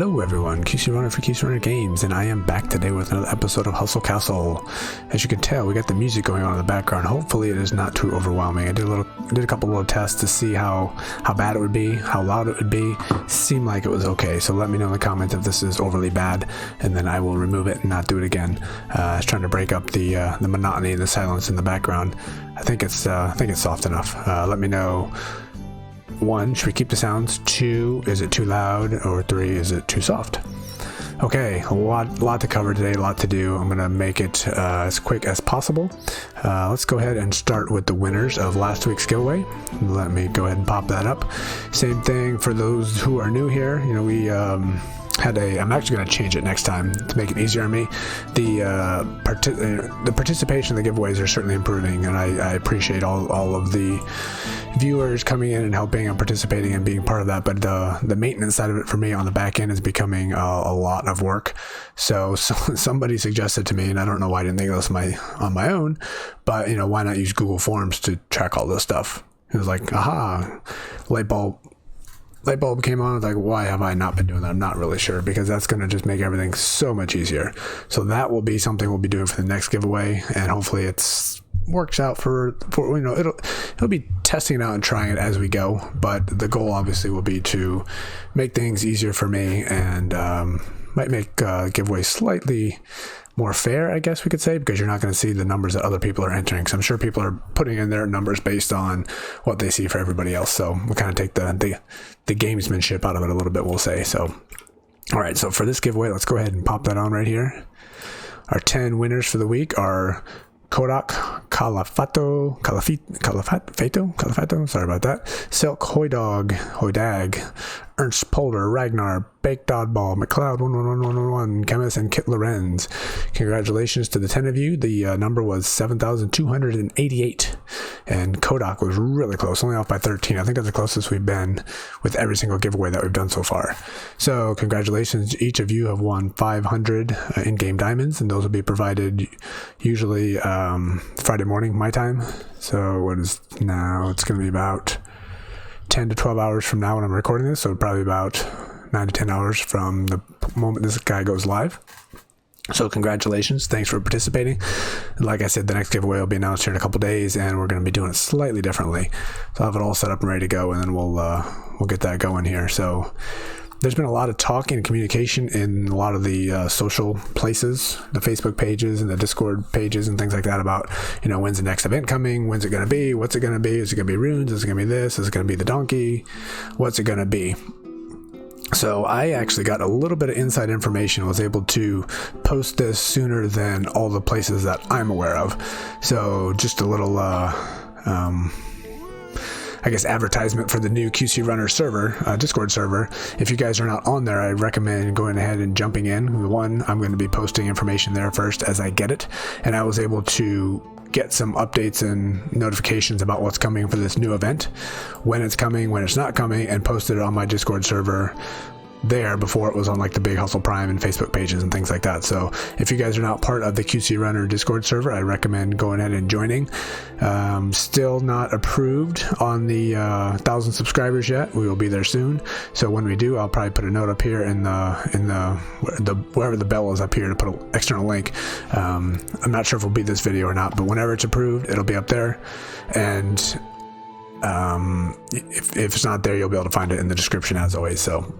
Hello everyone, QC Runner for QC Runner Games, and I am back today with another episode of Hustle Castle. As you can tell, we got the music going on in the background. Hopefully it is not too overwhelming. I did a couple little tests to see how bad it would be, how loud it would be. Seemed like it was okay, so let me know in the comments if this is overly bad, and then I will remove it and not do it again. I was trying to break up the monotony and the silence in the background. I think it's soft enough. Let me know. 1, should we keep the sounds? 2, is it too loud? Or 3, is it too soft? Okay, a lot to cover today, a lot to do. I'm gonna make it as quick as possible. Let's go ahead and start with the winners of last week's giveaway. Let me go ahead and pop that up. Same thing for those who are new here. You know, we I'm actually going to change it next time to make it easier on me. The participation in the giveaways are certainly improving, and I appreciate all of the viewers coming in and helping and participating and being part of that. But the maintenance side of it for me on the back end is becoming a lot of work. So somebody suggested to me, and I don't know why I didn't think of this on my own, but why not use Google Forms to track all this stuff? It was like, aha, light bulb came on. I was like, why have I not been doing that? I'm not really sure, because that's going to just make everything so much easier. So that will be something we'll be doing for the next giveaway, and hopefully it's works out for it'll be testing it out and trying it as we go. But the goal obviously will be to make things easier for me, and might make giveaways slightly more fair, I guess we could say, because you're not going to see the numbers that other people are entering. So I'm sure people are putting in their numbers based on what they see for everybody else. So we'll kind of take the gamesmanship out of it a little bit, we'll say. So, all right. So for this giveaway, let's go ahead and pop that on right here. Our 10 winners for the week are Kodak, Califato, sorry about that, Silk, Hoidag, Ernst Polder, Ragnar, Baked Oddball, McLeod 11111, Chemist, and Kit Lorenz. Congratulations to the 10 of you. The number was 7,288, and Kodak was really close, only off by 13. I think that's the closest we've been with every single giveaway that we've done so far. So congratulations. Each of you have won 500 in-game diamonds, and those will be provided usually Friday morning, my time. So what is now? It's going to be about 10 to 12 hours from now when I'm recording this, so probably about 9 to 10 hours from the moment this guy goes live. So congratulations, thanks for participating. Like I said, the next giveaway will be announced here in a couple days, and we're going to be doing it slightly differently. So I'll have it all set up and ready to go, and then we'll get that going here. So there's been a lot of talking and communication in a lot of the social places, the Facebook pages and the Discord pages and things like that about, when's the next event coming? When's it going to be? What's it going to be? Is it going to be runes? Is it going to be this? Is it going to be the donkey? What's it going to be? So I actually got a little bit of inside information, was able to post this sooner than all the places that I'm aware of. So just a little, advertisement for the new QC Runner server, Discord server. If you guys are not on there, I recommend going ahead and jumping in. One, I'm going to be posting information there first as I get it, and I was able to get some updates and notifications about what's coming for this new event, when it's coming, when it's not coming, and posted it on my Discord server there before it was on like the Big Hustle Prime and Facebook pages and things like that. So if you guys are not part of the QC Runner Discord server, I recommend going ahead and joining. Still not approved on the 1,000 subscribers yet. We will be there soon. So when we do, I'll probably put a note up here in the wherever the bell is up here to put an external link. I'm not sure if it'll be this video or not, but whenever it's approved, it'll be up there. And if it's not there, you'll be able to find it in the description as always. So.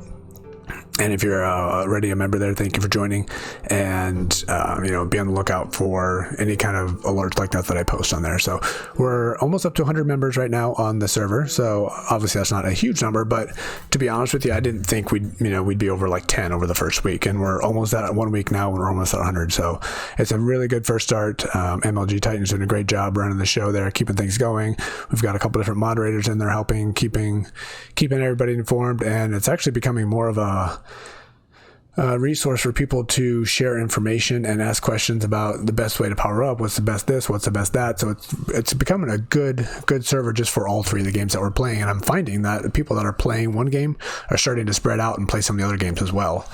And if you're already a member there, thank you for joining, and be on the lookout for any kind of alerts like that I post on there. So we're almost up to 100 members right now on the server. So obviously that's not a huge number, but to be honest with you, I didn't think we'd be over like 10 over the first week, and we're almost at 1 week now, and we're almost at 100. So it's a really good first start. MLG Titan's doing a great job running the show there, keeping things going. We've got a couple different moderators in there helping, keeping everybody informed, and it's actually becoming more of a resource for people to share information and ask questions about the best way to power up, what's the best this, what's the best that. So it's becoming a good server just for all three of the games that we're playing, and I'm finding that the people that are playing one game are starting to spread out and play some of the other games as well.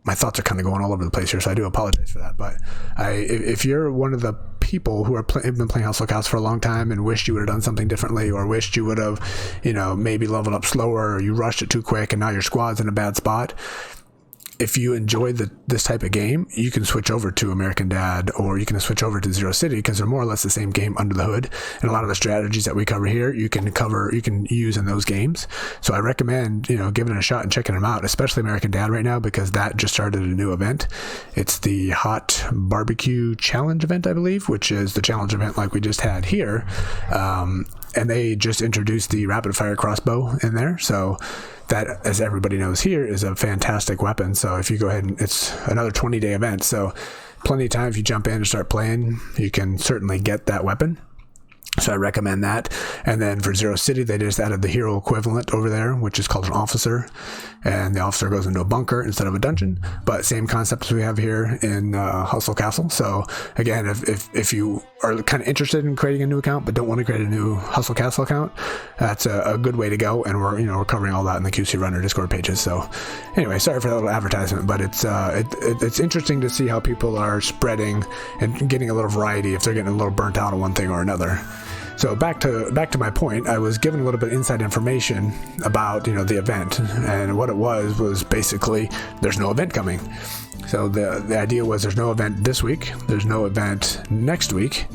My thoughts are kind of going all over the place here, so I do apologize for that. But if you're one of the people who have been playing Hustle Cast for a long time and wished you would have done something differently, or wished you would have, maybe leveled up slower, or you rushed it too quick and now your squad's in a bad spot. If you enjoy this type of game, you can switch over to American Dad, or you can switch over to Zero City, because they're more or less the same game under the hood. And a lot of the strategies that we cover here, you can use in those games. So I recommend, giving it a shot and checking them out, especially American Dad right now, because that just started a new event. It's the Hot Barbecue Challenge event, I believe, which is the challenge event like we just had here. And they just introduced the rapid fire crossbow in there. So that, as everybody knows here, is a fantastic weapon. So if you go ahead and it's another 20-day event, so plenty of time if you jump in and start playing, you can certainly get that weapon. So I recommend that. And then for Zero City, they just added the hero equivalent over there, which is called an officer. And the officer goes into a bunker instead of a dungeon. But same concept as we have here in Hustle Castle. So again, if you are kind of interested in creating a new account but don't want to create a new Hustle Castle account, that's a good way to go. And we're covering all that in the QC Runner Discord pages. So anyway, sorry for that little advertisement, but it's interesting to see how people are spreading and getting a little variety if they're getting a little burnt out on one thing or another. So back to my point, I was given a little bit of inside information about the event, and what it was basically there's no event coming. So the idea was there's no event this week, there's no event next week.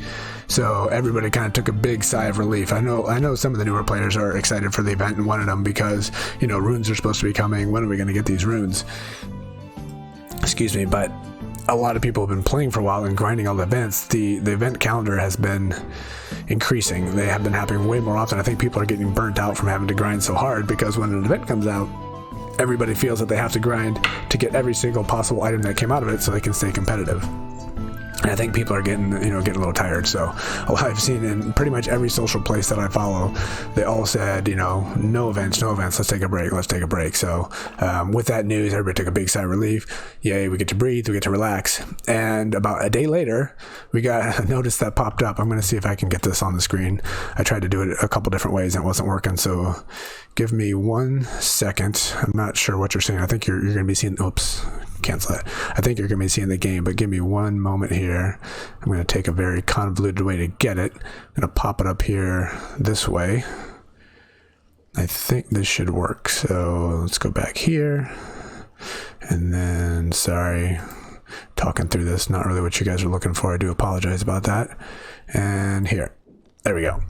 So everybody kind of took a big sigh of relief. I know some of the newer players are excited for the event and wanted them because runes are supposed to be coming. When are we going to get these runes? Excuse me, but a lot of people have been playing for a while and grinding all the events. The event calendar has been increasing. They have been happening way more often. I think people are getting burnt out from having to grind so hard, because when an event comes out, everybody feels that they have to grind to get every single possible item that came out of it so they can stay competitive. And I think people are getting a little tired. So I've seen in pretty much every social place that I follow, they all said, no events, let's take a break. So with that news, everybody took a big sigh of relief. Yay, we get to breathe, we get to relax. And about a day later, we got a notice that popped up. I'm going to see if I can get this on the screen. I tried to do it a couple different ways and it wasn't working. So give me 1 second. I'm not sure what you're seeing. I think you're going to be seeing, oops, cancel that. I think you're going to be seeing the game, but give me one moment here. I'm going to take a very convoluted way to get it. I'm going to pop it up here this way. I think this should work. So let's go back here. And then, sorry, talking through this, not really what you guys are looking for. I do apologize about that. And here, there we go.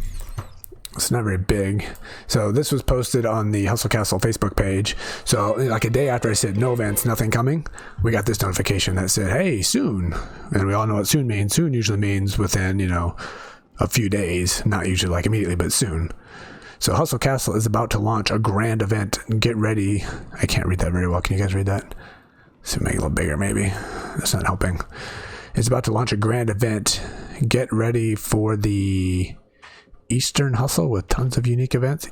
It's not very big. So this was posted on the Hustle Castle Facebook page. So like a day after I said no events, nothing coming, we got this notification that said, hey, soon. And we all know what soon means. Soon usually means within, a few days, not usually like immediately, but soon. So Hustle Castle is about to launch a grand event. Get ready. I can't read that very well. Can you guys read that? So make it a little bigger, maybe. That's not helping. It's about to launch a grand event. Get ready for the Eastern Hustle with tons of unique events.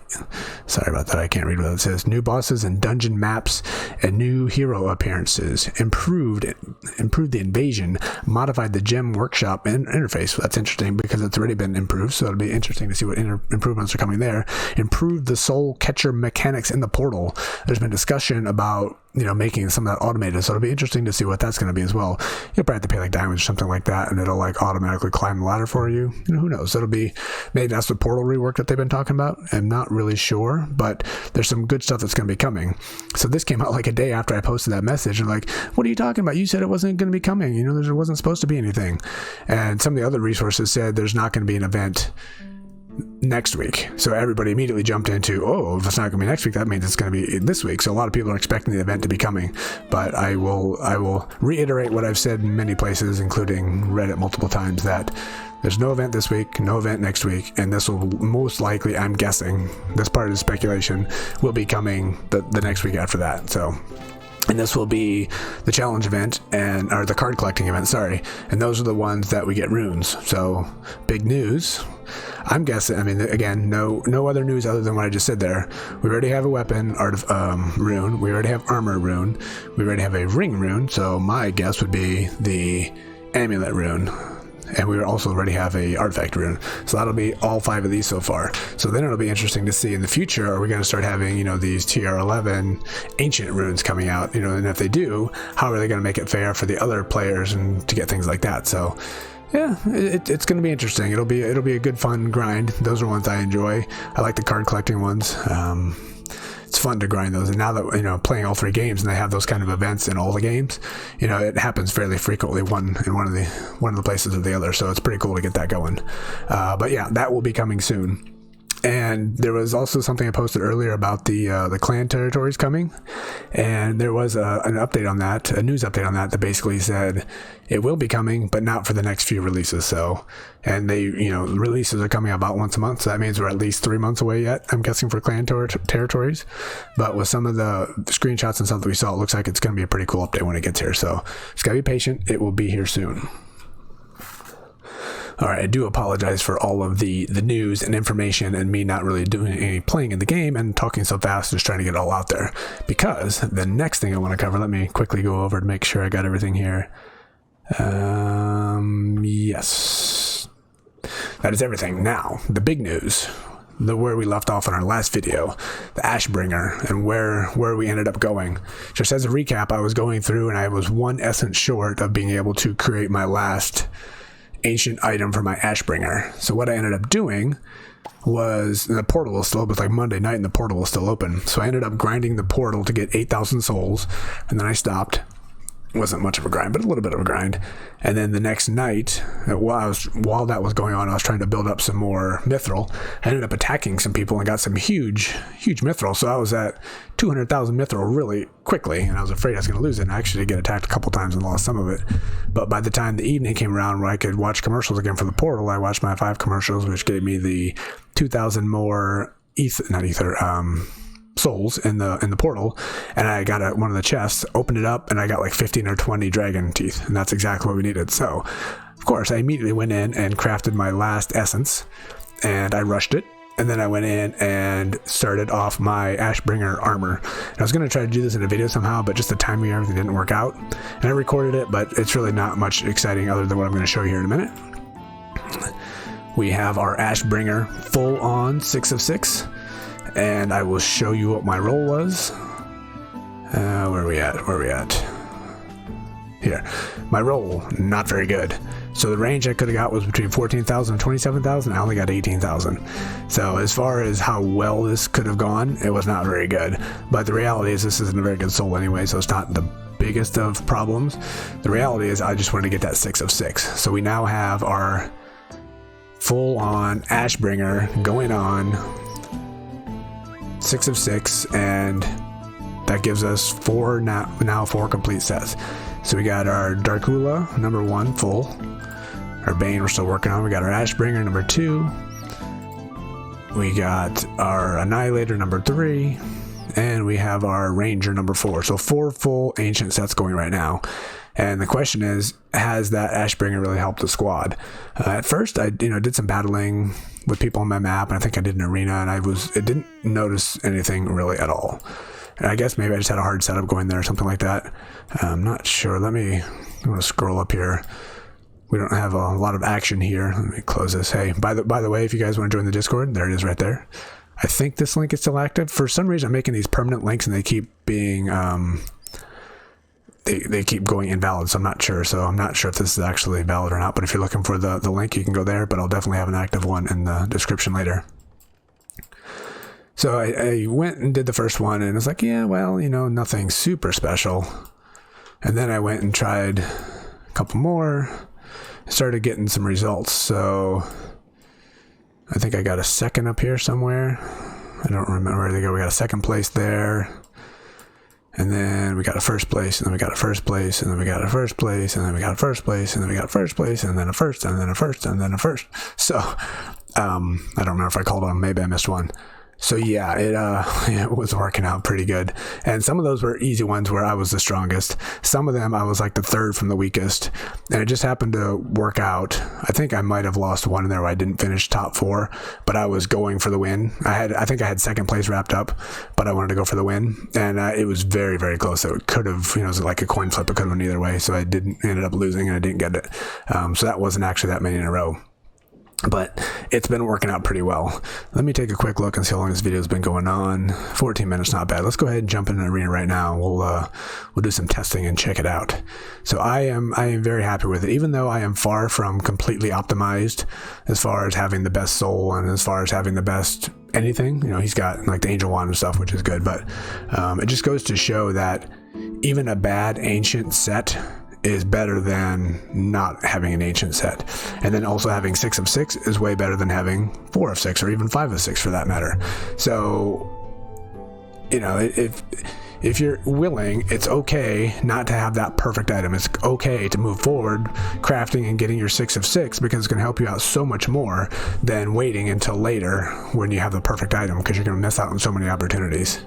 Sorry about that. I can't read what it says. New bosses and dungeon maps and new hero appearances. Improved the invasion. Modified the gem workshop and interface. That's interesting because it's already been improved. So it'll be interesting to see what improvements are coming there. Improved the soul catcher mechanics in the portal. There's been discussion about making some of that automated. So it'll be interesting to see what that's going to be as well. You'll probably have to pay like diamonds or something like that, and it'll like automatically climb the ladder for you. Who knows? It'll be, maybe that's the portal rework that they've been talking about. I'm not really sure, but there's some good stuff that's going to be coming. So this came out like a day after I posted that message, and like, what are you talking about? You said it wasn't going to be coming. There wasn't supposed to be anything. And some of the other resources said there's not going to be an event next week. So everybody immediately jumped into, oh, if it's not going to be next week, that means it's going to be this week. So a lot of people are expecting the event to be coming. But I will reiterate what I've said in many places, including Reddit multiple times, that there's no event this week, no event next week, and this will most likely, I'm guessing, this part of the speculation, will be coming the next week after that. So, and this will be the challenge event or the card collecting event, sorry. And those are the ones that we get runes. So big news. I'm guessing, again, no other news other than what I just said there. We already have a weapon rune. We already have armor rune. We already have a ring rune. So my guess would be the amulet rune. And we also already have a artifact rune. So that'll be all 5 of these so far. So then it'll be interesting to see in the future, are we going to start having, these TR11 ancient runes coming out, and if they do, how are they going to make it fair for the other players and to get things like that? So yeah, it's going to be interesting. It'll be a good fun grind. Those are ones I enjoy. I like the card collecting ones. It's fun to grind those. And now that, playing all 3 games and they have those kind of events in all the games, it happens fairly frequently, one in one of the places or the other. So it's pretty cool to get that going. But yeah, that will be coming soon. And there was also something I posted earlier about the clan territories coming, and there was an update on that, a news update on that basically said it will be coming, but not for the next few releases. So, and they, releases are coming about once a month, so that means we're at least 3 months away yet, I'm guessing, for clan territories. But with some of the screenshots and stuff that we saw, it looks like it's going to be a pretty cool update when it gets here. So, just gotta be patient. It will be here soon. All right, I do apologize for all of the news and information and me not really doing any playing in the game and talking so fast, just trying to get it all out there. Because the next thing I want to cover, let me quickly go over to make sure I got everything here. Yes. That is everything. Now, the big news, where we left off in our last video, the Ashbringer, and where we ended up going. Just as a recap, I was going through and I was 1 essence short of being able to create my last ancient item for my Ashbringer. So what I ended up doing was, the portal was still open. It was like Monday night and the portal was still open. So I ended up grinding the portal to get 8,000 souls, and then I stopped. It wasn't much of a grind, but a little bit of a grind. And then the next night, while that was going on, I was trying to build up some more mithril. I ended up attacking some people and got some huge mithril. So I was at 200,000 mithril really quickly, and I was afraid I was going to lose it. And I actually did get attacked a couple times and lost some of it. But by the time the evening came around where I could watch commercials again for the portal, I watched my 5 commercials, which gave me the 2,000 more souls in the portal, and I got one of the chests, opened it up, and I got like 15 or 20 dragon teeth, and that's exactly what we needed. So of course I immediately went in and crafted my last essence, and I rushed it, and then I went in and started off my Ashbringer armor. And I was going to try to do this in a video somehow, but just the timing of everything didn't work out, and I recorded it, but it's really not much exciting other than what I'm going to show you here in a minute. We have our Ashbringer full on 6 of 6. And I will show you what my roll was. Where are we at? Here. My roll, not very good. So the range I could have got was between 14,000 and 27,000. I only got 18,000. So as far as how well this could have gone, it was not very good. But the reality is this isn't a very good soul anyway, so it's not the biggest of problems. The reality is I just wanted to get that 6 of 6. So we now have our full-on Ashbringer going on 6 of 6, and that gives us 4 complete sets. So we got our Darkula number 1 full, our Bane we're still working on, we got our Ashbringer number 2, we got our Annihilator number 3, and we have our Ranger number 4. So 4 full ancient sets going right now. And the question is, has that Ashbringer really helped the squad? At first, I did some battling with people on my map, and I think I did an arena, and it didn't notice anything really at all. And I guess maybe I just had a hard setup going there or something like that. I'm not sure. I'm going to scroll up here. We don't have a lot of action here. Let me close this. Hey, by the way, if you guys want to join the Discord, there it is right there. I think this link is still active. For some reason, I'm making these permanent links, and they keep being they keep going invalid, so I'm not sure. So I'm not sure if this is actually valid or not, but if you're looking for the link, you can go there, but I'll definitely have an active one in the description later. So I went and did the first one, and it's like, yeah, well, nothing super special. And then I went and tried a couple more, started getting some results. So I think I got a second up here somewhere. I don't remember where they go. We got a second place there. And then we got a first place, and then we got a first place, and then we got a first place, and then we got a first place, and then we got a first place, and then a first, and then a first, and then a first. So, I don't remember if I called on, maybe I missed one. So yeah, it was working out pretty good. And some of those were easy ones where I was the strongest. Some of them I was like the third from the weakest. And it just happened to work out. I think I might have lost one in there where I didn't finish top 4, but I was going for the win. I think I had second place wrapped up, but I wanted to go for the win. And it was very, very close. So it could have, it was like a coin flip. It could have went either way. So I ended up losing, and I didn't get it. So that wasn't actually that many in a row. but it's been working out pretty well. Let me take a quick look and see how long this video's been going on. 14 minutes, not bad. Let's go ahead and jump in an arena right now. We'll do some testing and check it out. So I am very happy with it, even though I am far from completely optimized as far as having the best soul and as far as having the best anything. You know, he's got like the angel wand and stuff, which is good, but it just goes to show that even a bad ancient set is better than not having an ancient set. And then also having 6 of 6 is way better than having 4 of 6 or even 5 of 6 for that matter. So, you know, if you're willing, it's okay not to have that perfect item. It's okay to move forward crafting and getting your 6 of 6 because it's going to help you out so much more than waiting until later when you have the perfect item, because you're going to miss out on so many opportunities.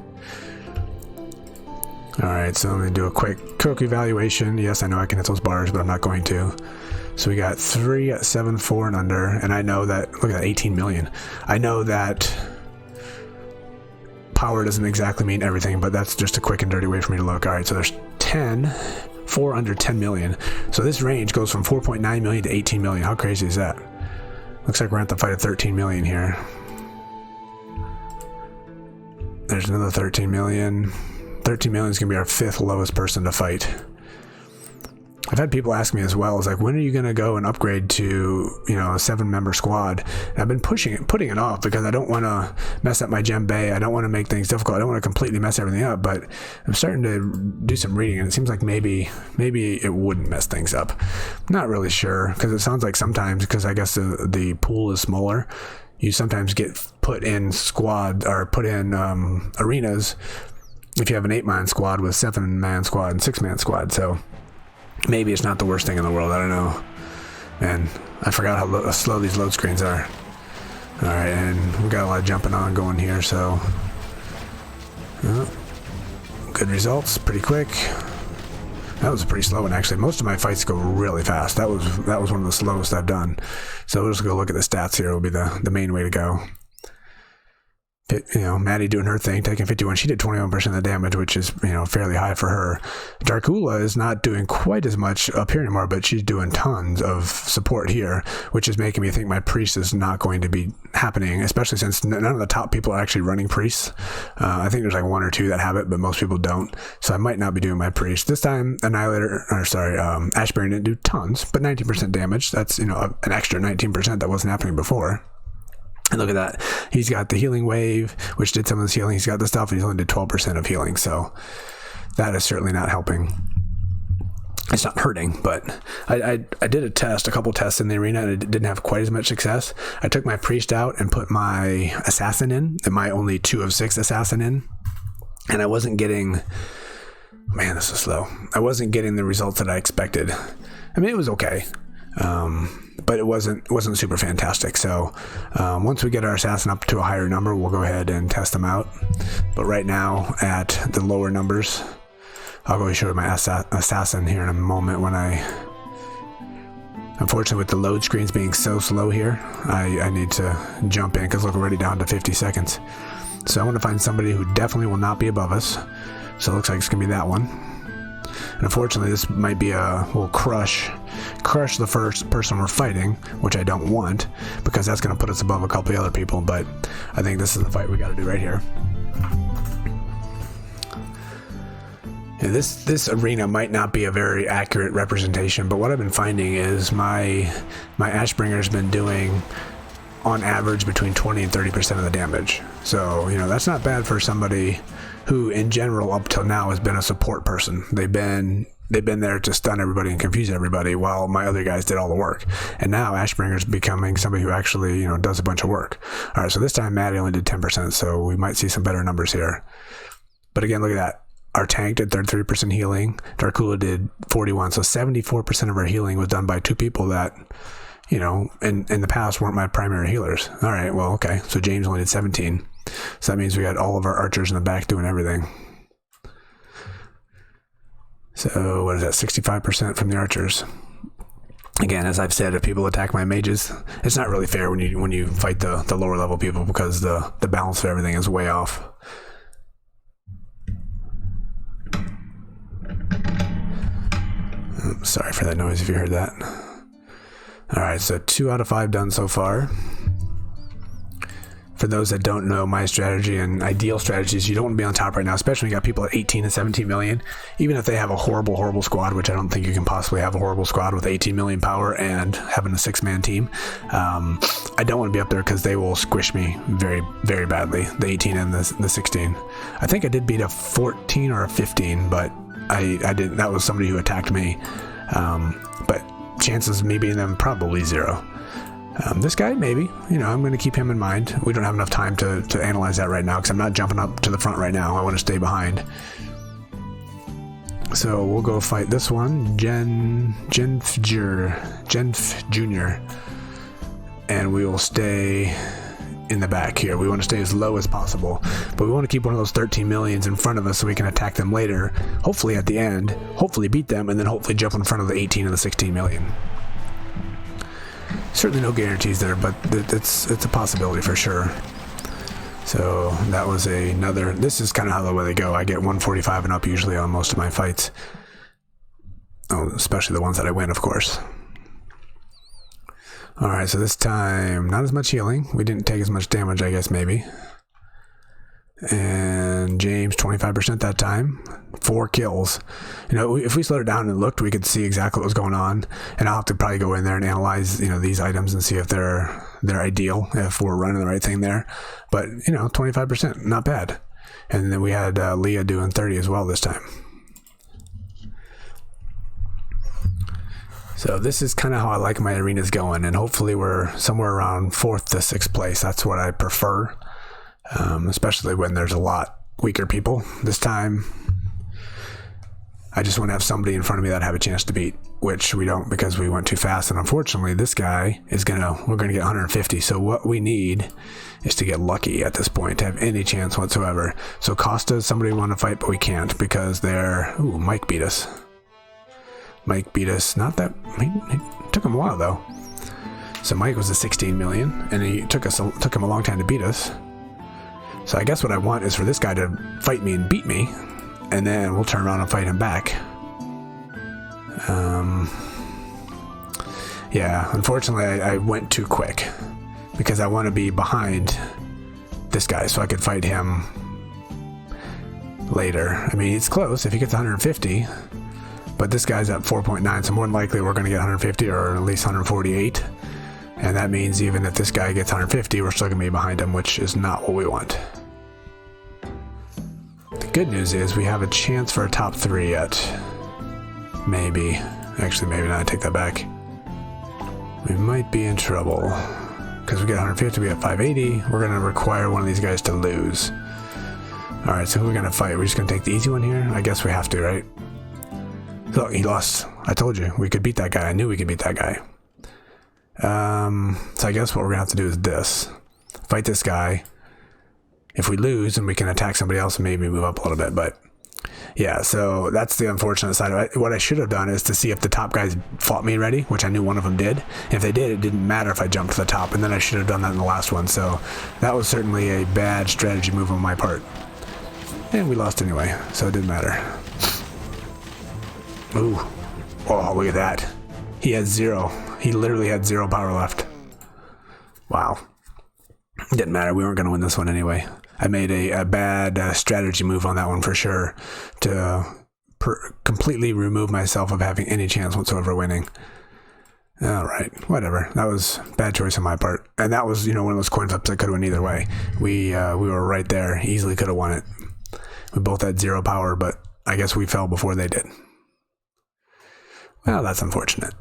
Alright, so let me do a quick evaluation. Yes, I know I can hit those bars, but I'm not going to. So we got 3 at 7, 4 and under, and I know that, look at that, 18 million. I know that power doesn't exactly mean everything, but that's just a quick and dirty way for me to look. Alright, so there's 4 under 10 million. So this range goes from 4.9 million to 18 million. How crazy is that? Looks like we're at the fight of 13 million here. There's another 13 million. 13 million is going to be our 5th lowest person to fight. I've had people ask me as well, is like, when are you going to go and upgrade to, you know, a 7-member squad? And I've been putting it off because I don't want to mess up my gem bay. I don't want to make things difficult. I don't want to completely mess everything up, but I'm starting to do some reading and it seems like maybe it wouldn't mess things up. I'm not really sure, because it sounds like sometimes, because I guess the pool is smaller, you sometimes get put in squad or put in arenas if you have an 8-man squad with 7-man squad and 6-man squad. So maybe it's not the worst thing in the world. I don't know. Man, I forgot how slow these load screens are. All right, and we got a lot of jumping on going here, so good results, pretty quick. That was a pretty slow one, actually. Most of my fights go really fast. That was one of the slowest I've done. So we'll just go look at the stats here. Will be the main way to go. You know, Maddie doing her thing, taking 51. She did 21% of the damage, which is, you know, fairly high for her. Darkula is not doing quite as much up here anymore, but she's doing tons of support here, which is making me think my priest is not going to be happening, especially since none of the top people are actually running priests. I think there's like 1 or 2 that have it, but most people don't. So I might not be doing my priest. This time, Ashbringer didn't do tons, but 19% damage. That's, you know, an extra 19% that wasn't happening before. And look at that. He's got the healing wave, which did some of this healing. He's got the stuff, and he's only did 12% of healing. So that is certainly not helping. It's not hurting, but I did a couple tests in the arena, and it didn't have quite as much success. I took my priest out and put my assassin in, and my only 2 of 6 assassin in. And I wasn't getting... Man, this is slow. I wasn't getting the results that I expected. I mean, it was okay. But it wasn't super fantastic. So once we get our assassin up to a higher number, we'll go ahead and test them out. But right now, at the lower numbers, I'll go show you my assassin here in a moment. Unfortunately, with the load screens being so slow here, I need to jump in, because look, we're already down to 50 seconds. So I want to find somebody who definitely will not be above us. So it looks like it's gonna be that one. And unfortunately, this might be will crush the first person we're fighting, which I don't want, because that's going to put us above a couple of other people. But I think this is the fight we got to do right here. Yeah, this arena might not be a very accurate representation, but what I've been finding is my Ashbringer's been doing on average between 20 and 30% of the damage. So, you know, that's not bad for somebody who in general up till now has been a support person. They've been there to stun everybody and confuse everybody while my other guys did all the work. And now Ashbringer's becoming somebody who actually, you know, does a bunch of work. All right, so this time Maddie only did 10%, so we might see some better numbers here. But again, look at that. Our tank did 33% healing. Darkula did 41, so 74% of our healing was done by 2 people that, you know, in the past weren't my primary healers. All right, well, okay. So James only did 17. So that means we got all of our archers in the back doing everything. So what is that, 65% from the archers? Again, as I've said, if people attack my mages, it's not really fair when you fight the lower level people, because the balance of everything is way off. Sorry for that noise if you heard that. Alright, so 2 out of 5 done so far. For those that don't know my strategy and ideal strategies, you don't want to be on top right now, especially when you got people at 18 and 17 million. Even if they have a horrible squad, which I don't think you can possibly have a horrible squad with 18 million power and having a 6-man team. I don't want to be up there because they will squish me very, very badly. The 18 and the 16. I think I did beat a 14 or a 15, but I didn't. That was somebody who attacked me. But chances of me beating them probably 0. This guy, maybe. You know, I'm going to keep him in mind. We don't have enough time to analyze that right now because I'm not jumping up to the front right now. I want to stay behind. So we'll go fight this one, Genf Jr. And we will stay in the back here. We want to stay as low as possible, but we want to keep one of those 13 millions in front of us so we can attack them later, hopefully at the end, hopefully beat them, and then hopefully jump in front of the 18 and the 16 million. Certainly no guarantees there, but it's a possibility for sure. So that was another. This is kind of how the way they go. I get 145 and up usually on most of my fights. Oh, especially the ones that I win, of course. Alright, so this time, not as much healing. We didn't take as much damage, I guess, maybe. And James, 25% that time. 4 kills. You know, if we slowed it down and looked, we could see exactly what was going on. And I'll have to probably go in there and analyze, you know, these items and see if they're ideal, if we're running the right thing there. But, you know, 25%, not bad. And then we had Leah doing 30 as well this time. So this is kind of how I like my arenas going, and hopefully we're somewhere around 4th to 6th place. That's what I prefer, especially when there's a lot weaker people. This time, I just want to have somebody in front of me that I have a chance to beat, which we don't because we went too fast. And unfortunately, this guy we're gonna get 150. So what we need is to get lucky at this point to have any chance whatsoever. So Costa is somebody we want to fight, but we can't because Mike beat us. Mike beat us, not that, it took him a while though. So Mike was a 16 million, and he took him a long time to beat us. So I guess what I want is for this guy to fight me and beat me, and then we'll turn around and fight him back. Yeah, unfortunately I went too quick, because I want to be behind this guy so I could fight him later. I mean, it's close if he gets 150. But this guy's at 4.9, so more than likely we're going to get 150 or at least 148. And that means even if this guy gets 150, we're still going to be behind him, which is not what we want. The good news is we have a chance for a top 3 yet. Maybe. Actually, maybe not. I take that back. We might be in trouble. Because we get 150, we get 580. We're going to require one of these guys to lose. Alright, so who are we going to fight? We're just going to take the easy one here? I guess we have to, right? Look, he lost. I told you, we could beat that guy. I knew we could beat that guy. So I guess what we're going to have to do is this. Fight this guy. If we lose, then we can attack somebody else and maybe move up a little bit. But, yeah, so that's the unfortunate side of it. What I should have done is to see if the top guys fought me already, which I knew one of them did. And if they did, it didn't matter if I jumped to the top. And then I should have done that in the last one. So that was certainly a bad strategy move on my part. And we lost anyway, so it didn't matter. Ooh. Oh, look at that. He had 0. He literally had 0 power left. Wow. Didn't matter. We weren't going to win this one anyway. I made a bad strategy move on that one for sure to completely remove myself of having any chance whatsoever winning. All right. Whatever. That was bad choice on my part. And that was, one of those coin flips that could have won either way. We were right there. Easily could have won it. We both had 0 power, but I guess we fell before they did. Well, that's unfortunate.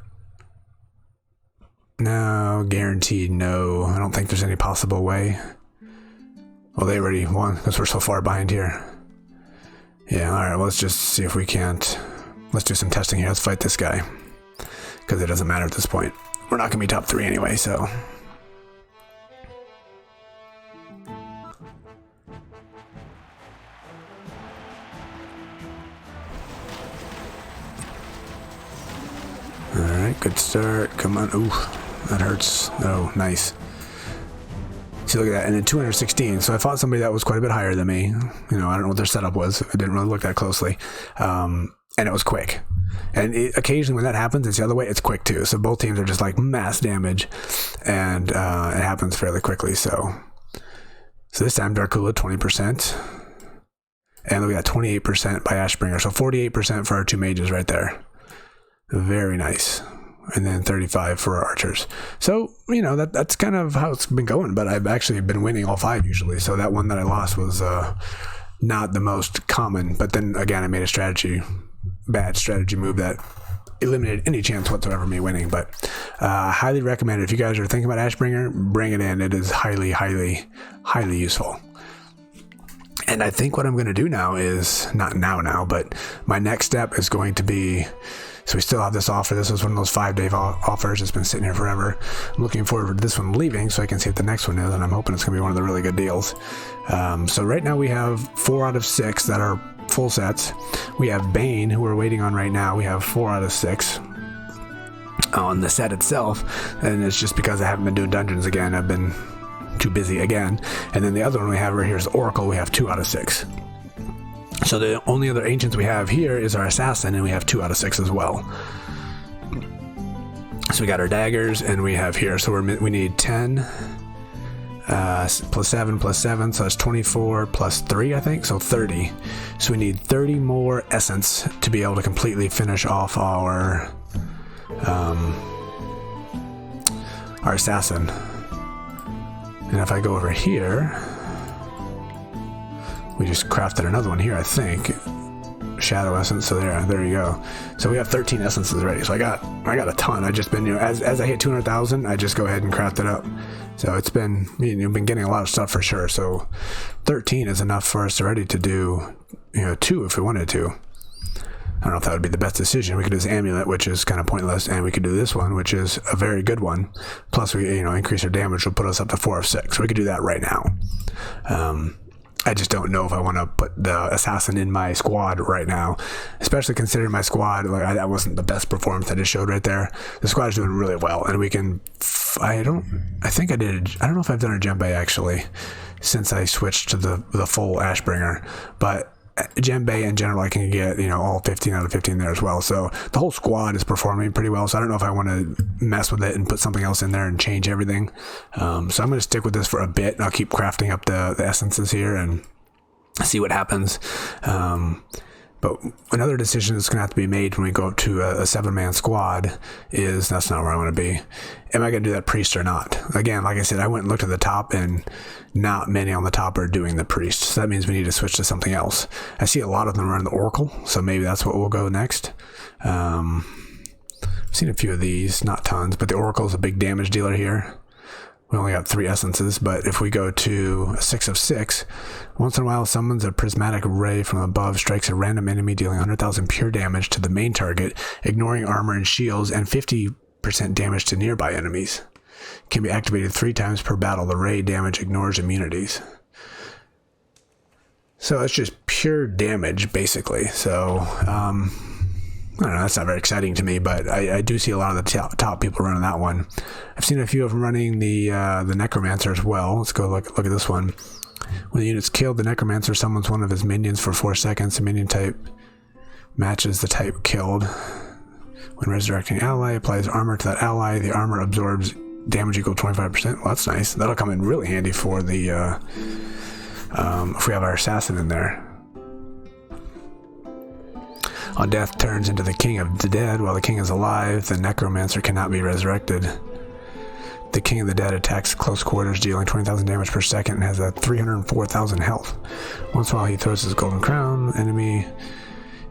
No, guaranteed no. I don't think there's any possible way. Well, they already won because we're so far behind here. Yeah, alright, well, let's just see if we can't. Let's do some testing here. Let's fight this guy. Because it doesn't matter at this point. We're not going to be top 3 anyway, so. Alright, good start. Come on. Ooh, that hurts. Oh, nice. See, look at that. And then 216. So I fought somebody that was quite a bit higher than me. I don't know what their setup was. I didn't really look that closely. And it was quick. And occasionally when that happens, it's the other way. It's quick too. So both teams are just like mass damage, and it happens fairly quickly. So this time Darkula 20%, and we got 28% by Ashbringer. So 48% for our two mages right there. Very nice. And then 35 for our archers. So, that's kind of how it's been going, but I've actually been winning all 5 usually. So that one that I lost was not the most common, but then again, I made a bad strategy move that eliminated any chance whatsoever of me winning. But highly recommend it. If you guys are thinking about Ashbringer, bring it in. It is highly, highly, highly useful. And I think what I'm going to do now is, not now, but my next step is going to be, so we still have this offer. This was one of those 5-day offers. It's been sitting here forever. I'm looking forward to this one leaving so I can see what the next one is, and I'm hoping it's going to be one of the really good deals. So right now we have 4 out of 6 that are full sets. We have Bane, who we're waiting on right now. We have 4 out of 6 on the set itself, and it's just because I haven't been doing dungeons again. I've been too busy again. And then the other one we have right here is Oracle. We have 2 out of 6. So the only other ancients we have here is our assassin, and we have 2 out of 6 as well. So we got our daggers, and we have here. So we need 10 plus 7 plus 7, so that's 24 plus 3, I think, so 30. So we need 30 more essence to be able to completely finish off our assassin. And if I go over here, we just crafted another one here, I think. Shadow essence, so there you go. So we have 13 essences ready. So I got a ton. I just been, as I hit 200,000, I just go ahead and craft it up. So it's been, you've been getting a lot of stuff for sure. So 13 is enough for us already to do, 2 if we wanted to. I don't know if that would be the best decision. We could do this amulet, which is kind of pointless, and we could do this one, which is a very good one. Plus we, increase our damage, will put us up to 4 of 6. So we could do that right now. I just don't know if I want to put the assassin in my squad right now, especially considering my squad, that wasn't the best performance I just showed right there. The squad is doing really well, and we can, I don't know if I've done a djembe actually, since I switched to the full Ashbringer, but djembe in general I can get, all 15 out of 15 there as well. So the whole squad is performing pretty well, so I don't know if I want to mess with it and put something else in there and change everything. So I'm going to stick with this for a bit, and I'll keep crafting up the essences here and see what happens. But another decision that's going to have to be made when we go up to a 7-man squad is, that's not where I want to be. Am I going to do that priest or not? Again, like I said, I went and looked at the top, and not many on the top are doing the priest. So that means we need to switch to something else. I see a lot of them run the Oracle, so maybe that's what we'll go next. I've seen a few of these, not tons, but the Oracle is a big damage dealer here. We only got 3 essences, but if we go to a 6 of 6, once in a while summons a prismatic ray from above, strikes a random enemy, dealing 100,000 pure damage to the main target, ignoring armor and shields, and 50% damage to nearby enemies. Can be activated 3 times per battle. The ray damage ignores immunities. So it's just pure damage, basically. So, I don't know, that's not very exciting to me, but I do see a lot of the top people running that one. I've seen a few of them running the Necromancer as well. Let's go look at this one. When the unit's killed, the Necromancer summons one of his minions for 4 seconds. The minion type matches the type killed. When resurrecting ally, applies armor to that ally. The armor absorbs damage equal to 25%. Well, that's nice. That'll come in really handy for the if we have our assassin in there. On death, turns into the king of the dead. While the king is alive, the necromancer cannot be resurrected. The king of the dead attacks close quarters, dealing 20,000 damage per second, and has a 304,000 health. Once in a while, he throws his golden crown. Enemy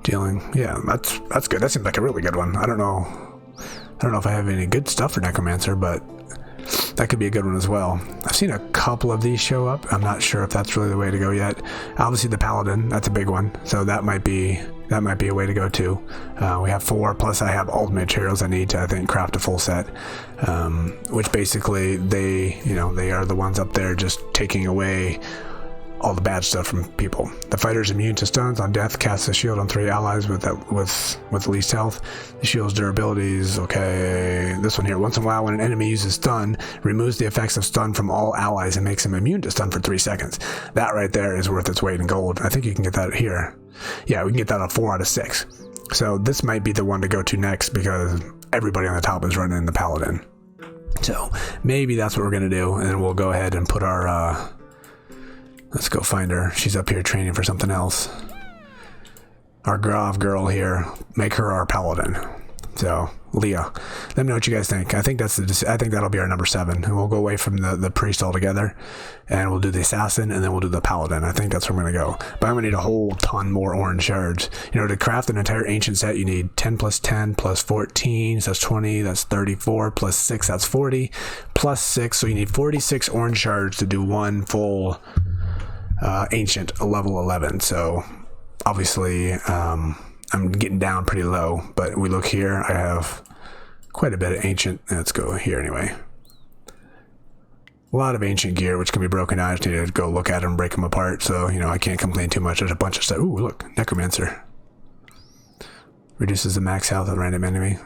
dealing. Yeah, that's good. That seems like a really good one. I don't know if I have any good stuff for necromancer, but that could be a good one as well. I've seen a couple of these show up. I'm not sure if that's really the way to go yet. Obviously the paladin, that's a big one, so that might be a way to go too. We have 4, plus I have all the materials I need to, I think, craft a full set, which basically they are the ones up there just taking away all the bad stuff from people. The fighter is immune to stuns. On death, casts a shield on 3 allies with least health. The shield's durability is okay. This one here. Once in a while, when an enemy uses stun, removes the effects of stun from all allies and makes them immune to stun for 3 seconds. That right there is worth its weight in gold. I think you can get that here. Yeah, we can get that on 4 out of 6. So this might be the one to go to next because everybody on the top is running the paladin. So maybe that's what we're going to do. And then we'll go ahead and put our, let's go find her. She's up here training for something else. Our Grav girl here, make her our paladin. So Leah, let me know what you guys think. I think that'll be our number 7, and we'll go away from the priest altogether, and we'll do the assassin, and then we'll do the paladin. I think that's where I'm gonna go. But I'm gonna need a whole ton more orange shards. You know, to craft an entire ancient set, you need 10 plus 10 plus 14, so that's 20. That's 34 plus 6. That's 40 plus 6. So you need 46 orange shards to do one full ancient level 11. So obviously, I'm getting down pretty low, but we look here, I have quite a bit of ancient. Let's go here anyway. A lot of ancient gear, which can be broken down. I just need to go look at them, break them apart. So, you know, I can't complain too much. There's a bunch of stuff. Ooh, look, Necromancer. Reduces the max health of random enemy.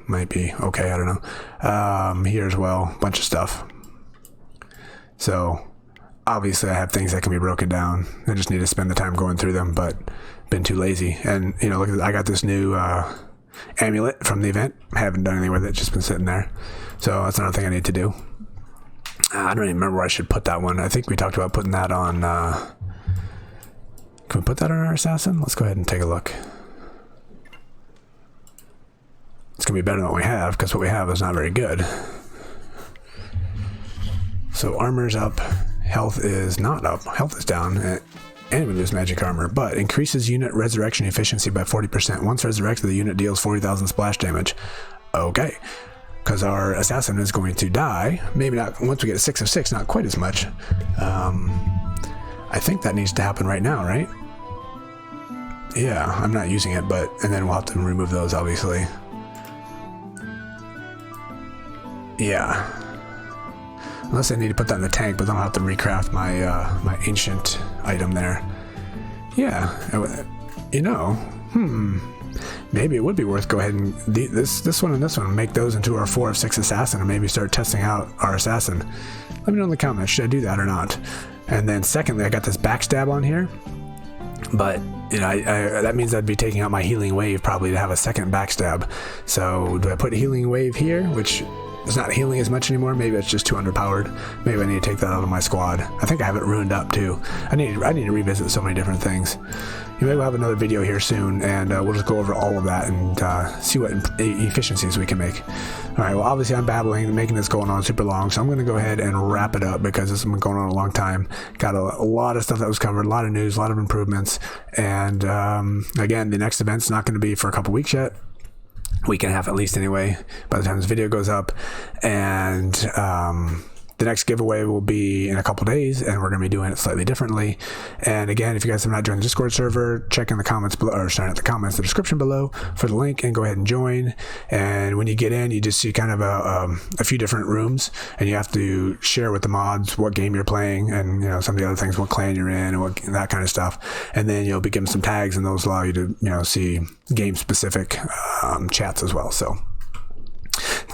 Might be okay, I don't know. Here as well, bunch of stuff. So, obviously I have things that can be broken down. I just need to spend the time going through them, but been too lazy. And you know, look, I got this new amulet from the event. I haven't done anything with it, just been sitting there. So that's another thing I need to do. I don't even remember where I should put that one. I think we talked about putting that on can we put that on our assassin? Let's go ahead and take a look. It's gonna be better than what we have, because what we have is not very good. So armor's up, health is not up, health is down, and we lose magic armor, but increases unit resurrection efficiency by 40%. Once resurrected, the unit deals 40,000 splash damage. Okay, because our assassin is going to die. Maybe not, once we get a 6 of 6, not quite as much. I think that needs to happen right now, right? Yeah, I'm not using it, but, and then we'll have to remove those, obviously. Yeah. Unless I need to put that in the tank, but then I'll have to recraft my my ancient item there. Yeah, you know, maybe it would be worth go ahead and this one and this one, make those into our 4 of 6 assassin, and maybe start testing out our assassin. Let me know in the comments, should I do that or not? And then secondly, I got this backstab on here, but you know, I that means I'd be taking out my healing wave probably to have a second backstab. So do I put healing wave here, which it's not healing as much anymore? Maybe it's just too underpowered. Maybe I need to take that out of my squad. I think I have it ruined up too. I need to revisit so many different things. Maybe we'll have another video here soon, and we'll just go over all of that and see what efficiencies we can make. All right, well, obviously I'm babbling, making this going on super long, so I'm going to go ahead and wrap it up because this has been going on a long time. Got a lot of stuff that was covered, a lot of news, a lot of improvements, and again, the next event's not going to be for a couple weeks yet. Week and a half at least anyway, by the time this video goes up. And the next giveaway will be in a couple days, and we're going to be doing it slightly differently. And again, if you guys have not joined the Discord server, check in the comments below, or sorry, not the comments, the description below for the link, and go ahead and join. And when you get in, you just see kind of a few different rooms, and you have to share with the mods what game you're playing, and you know, some of the other things, what clan you're in, and what that kind of stuff. And then you'll be given some tags, and those allow you to, you know, see game specific chats as well. So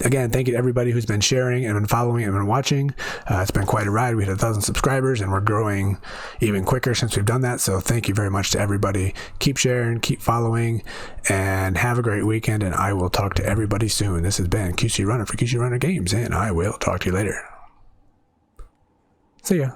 again, thank you to everybody who's been sharing and been following and been watching. It's been quite a ride. We hit 1,000 subscribers, and we're growing even quicker since we've done that. So thank you very much to everybody. Keep sharing, keep following, and have a great weekend. And I will talk to everybody soon. This has been QC Runner for QC Runner Games, and I will talk to you later. See ya.